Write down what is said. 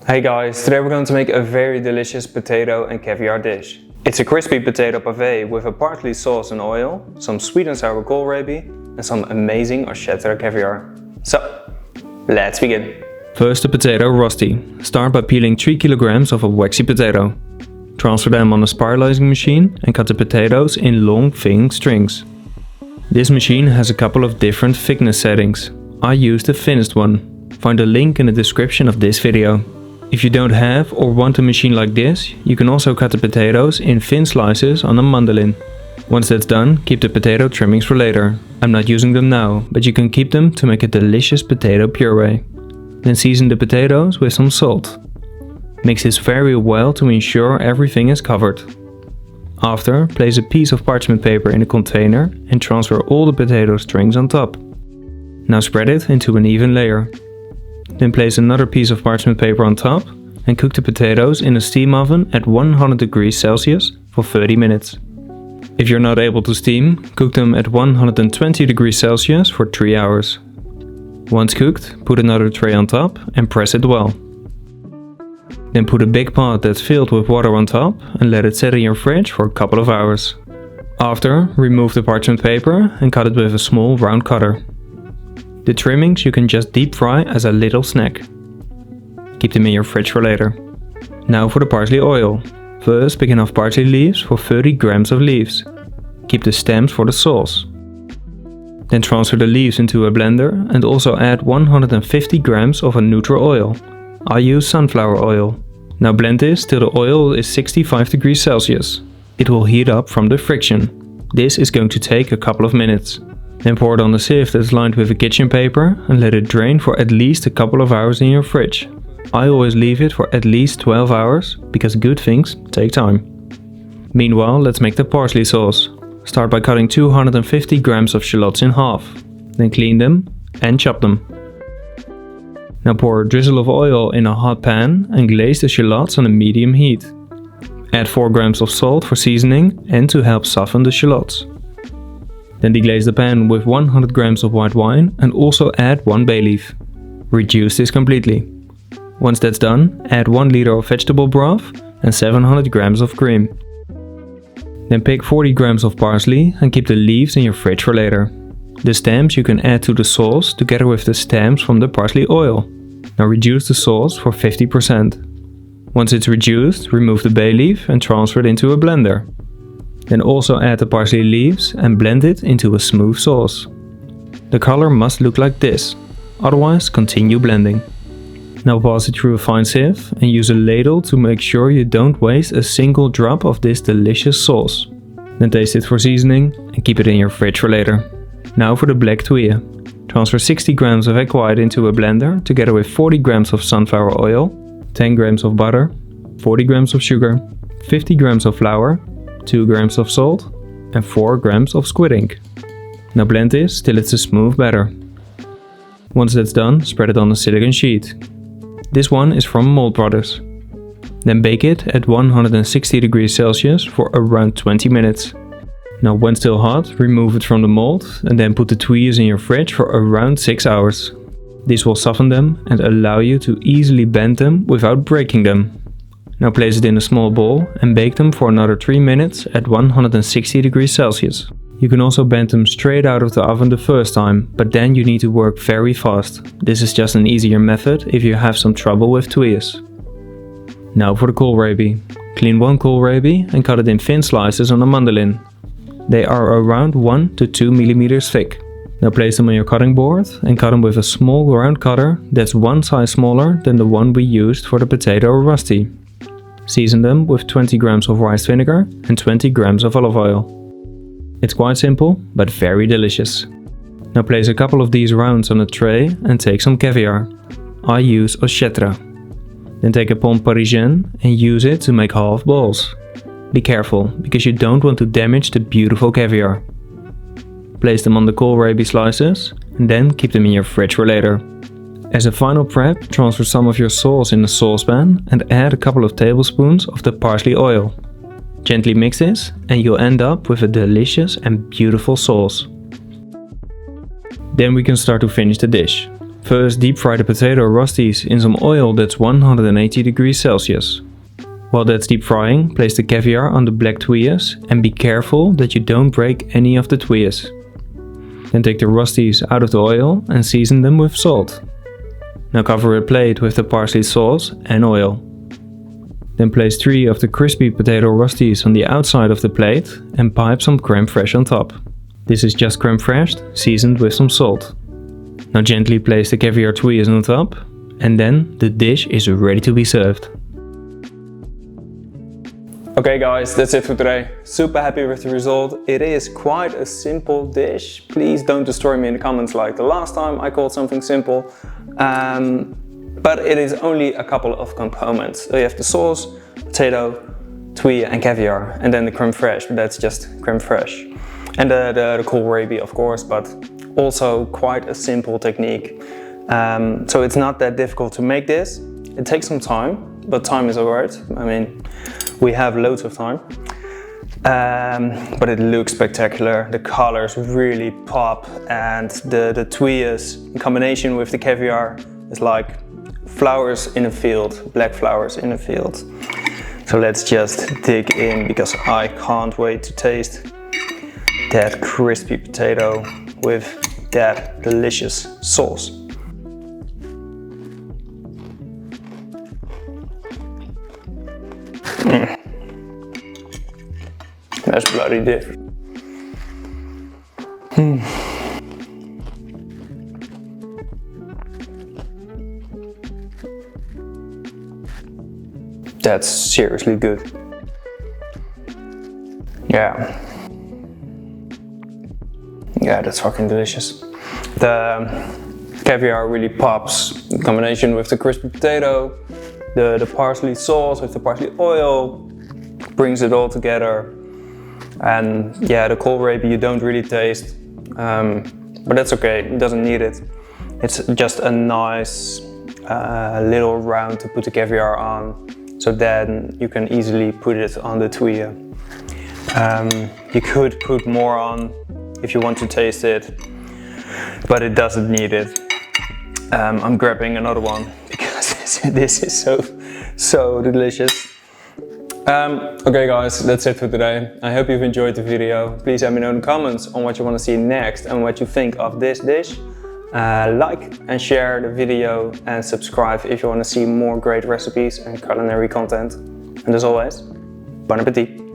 Hey guys, today we're going to make a very delicious potato and caviar dish. It's a crispy potato pave with a parsley sauce and oil, some sweet and sour kohlrabi and some amazing Osietra caviar. So, let's begin. First, the potato rösti. Start by peeling 3 kilograms of a waxy potato. Transfer them on a spiralizing machine and cut the potatoes in long thin strings. This machine has a couple of different thickness settings. I use the thinnest one. Find a link in the description of this video. If you don't have or want a machine like this, you can also cut the potatoes in thin slices on a mandolin. Once that's done, keep the potato trimmings for later. I'm not using them now, but you can keep them to make a delicious potato puree. Then season the potatoes with some salt. Mix this very well to ensure everything is covered. After, place a piece of parchment paper in a container and transfer all the potato strings on top. Now spread it into an even layer. Then place another piece of parchment paper on top and cook the potatoes in a steam oven at 100 degrees Celsius for 30 minutes. If you're not able to steam, cook them at 120 degrees Celsius for 3 hours. Once cooked, put another tray on top and press it well. Then put a big pot that's filled with water on top and let it sit in your fridge for a couple of hours. After, remove the parchment paper and cut it with a small round cutter. The trimmings you can just deep fry as a little snack. Keep them in your fridge for later. Now for the parsley oil. First, pick enough parsley leaves for 30 grams of leaves. Keep the stems for the sauce. Then transfer the leaves into a blender and also add 150 grams of a neutral oil. I use sunflower oil. Now blend this till the oil is 65 degrees Celsius. It will heat up from the friction. This is going to take a couple of minutes. Then pour it on a sieve that's lined with a kitchen paper and let it drain for at least a couple of hours in your fridge. I always leave it for at least 12 hours because good things take time. Meanwhile, let's make the parsley sauce. Start by cutting 250 grams of shallots in half. Then clean them and chop them. Now pour a drizzle of oil in a hot pan and glaze the shallots on a medium heat. Add 4 grams of salt for seasoning and to help soften the shallots. Then deglaze the pan with 100 grams of white wine and also add 1 bay leaf. Reduce this completely. Once that's done, add 1 liter of vegetable broth and 700 grams of cream. Then pick 40 grams of parsley and keep the leaves in your fridge for later. The stems you can add to the sauce together with the stems from the parsley oil. Now reduce the sauce for 50%. Once it's reduced, remove the bay leaf and transfer it into a blender. Then also add the parsley leaves and blend it into a smooth sauce. The color must look like this, otherwise continue blending. Now pass it through a fine sieve and use a ladle to make sure you don't waste a single drop of this delicious sauce. Then taste it for seasoning and keep it in your fridge for later. Now for the black tuile. Transfer 60 grams of egg white into a blender together with 40 grams of sunflower oil, 10 grams of butter, 40 grams of sugar, 50 grams of flour, 2 grams of salt and 4 grams of squid ink. Now blend this till it's a smooth batter. Once that's done, spread it on a silicone sheet. This one is from Mold Brothers. Then bake it at 160 degrees Celsius for around 20 minutes. Now when still hot, remove it from the mold and then put the tuiles in your fridge for around 6 hours. This will soften them and allow you to easily bend them without breaking them. Now place it in a small bowl and bake them for another 3 minutes at 160 degrees Celsius. You can also bend them straight out of the oven the first time, but then you need to work very fast. This is just an easier method if you have some trouble with tuiles. Now for the kohlrabi. Clean 1 kohlrabi and cut it in thin slices on a mandolin. They are around 1 to 2 millimeters thick. Now place them on your cutting board and cut them with a small round cutter that's 1 size smaller than the one we used for the potato rösti. Season them with 20 grams of rice vinegar and 20 grams of olive oil. It's quite simple, but very delicious. Now place a couple of these rounds on a tray and take some caviar. I use Osietra. Then take a pomme parisienne and use it to make half balls. Be careful, because you don't want to damage the beautiful caviar. Place them on the kohlrabi slices and then keep them in your fridge for later. As a final prep, transfer some of your sauce in a saucepan and add a couple of tablespoons of the parsley oil. Gently mix this and you'll end up with a delicious and beautiful sauce. Then we can start to finish the dish. First, deep fry the potato röstis in some oil that's 180 degrees Celsius. While that's deep frying, place the caviar on the black tuilles and be careful that you don't break any of the tuilles. Then take the röstis out of the oil and season them with salt. Now cover a plate with the parsley sauce and oil. Then place 3 of the crispy potato röstis on the outside of the plate and pipe some crème fraîche on top. This is just crème fraîche seasoned with some salt. Now gently place the caviar tuilles on top and then the dish is ready to be served. Okay guys, that's it for today. Super happy with the result. It is quite a simple dish. Please don't destroy me in the comments like the last time I called something simple. But it is only a couple of components. So you have the sauce, potato, tuile and caviar, and then the crème fraîche, but that's just crème fraîche. And the kohlrabi of course, but also quite a simple technique. So it's not that difficult to make this. It takes some time, but time is alright. I mean, we have loads of time. But it looks spectacular. The colors really pop, and the tuilles in combination with the caviar is like flowers in a field, black flowers in a field. So let's just dig in because I can't wait to taste that crispy potato with that delicious sauce. That's bloody different. That's seriously good. Yeah, that's fucking delicious. The caviar really pops in combination with the crispy potato. The parsley sauce with the parsley oil brings it all together. And yeah, the kohlrabi you don't really taste, but that's okay, it doesn't need it. It's just a nice little round to put the caviar on, so then you can easily put it on the tuile. You could put more on if you want to taste it, but it doesn't need it. I'm grabbing another one because this is so delicious. Okay guys, that's it for today. I hope you've enjoyed the video. Please let me know in the comments on what you want to see next and what you think of this dish. Like and share the video and subscribe if you want to see more great recipes and culinary content. And as always, bon appetit!